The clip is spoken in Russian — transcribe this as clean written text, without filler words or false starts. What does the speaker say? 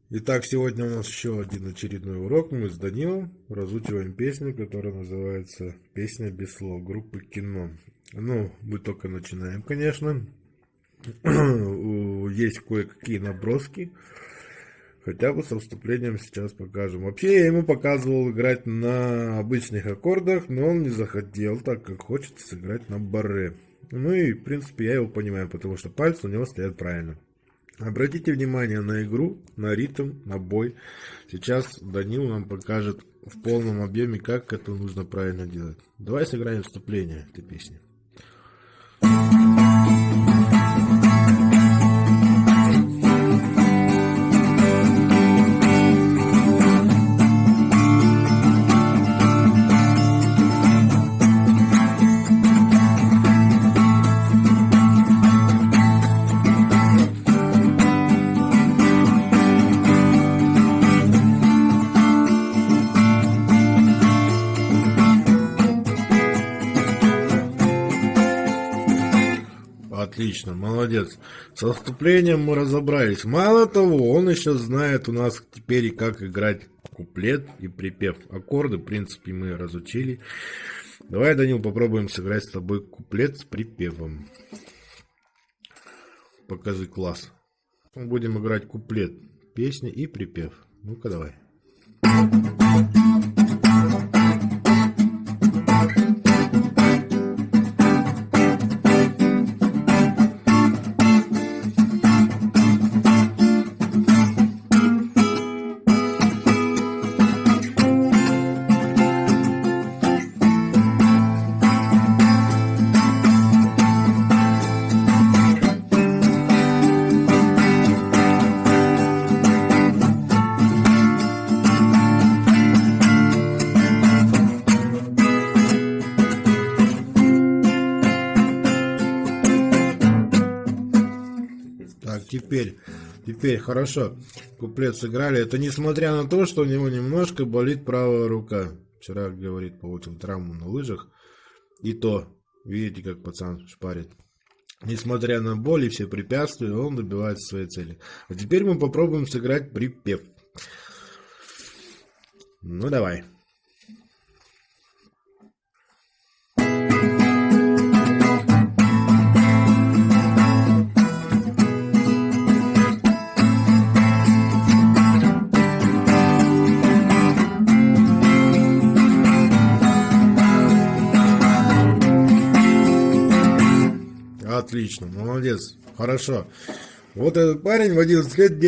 Итак, сегодня у нас еще один очередной урок. Мы с Данилом разучиваем песню, которая называется «Песня без слов» группы «Кино». Ну, мы только начинаем, конечно. Есть кое-какие наброски. Хотя бы со вступлением сейчас покажем. Вообще, я ему показывал играть на обычных аккордах, но он не захотел, так как хочет сыграть на барре. Ну и, в принципе, я его понимаю, потому что пальцы у него стоят правильно. Обратите внимание на игру, на ритм, на бой. Сейчас Данил нам покажет в полном объеме, как это нужно правильно делать. Давай сыграем вступление этой песни. Отлично, молодец. Со вступлением мы разобрались. Мало того, он еще знает у нас теперь и как играть куплет и припев. Аккорды, в принципе, мы разучили. Давай, Данил, попробуем сыграть с тобой куплет с припевом. Покажи класс. Мы будем играть куплет, песни и припев. Ну-ка, давай. Так, теперь хорошо. Куплет сыграли. Это несмотря на то, что у него немножко болит правая рука. Вчера, говорит, получил травму на лыжах. И то, видите, как пацан шпарит. Несмотря на боль и все препятствия, он добивается своей цели. А теперь мы попробуем сыграть припев. Ну, давай. Отлично, молодец, хорошо. Вот этот парень в 11 лет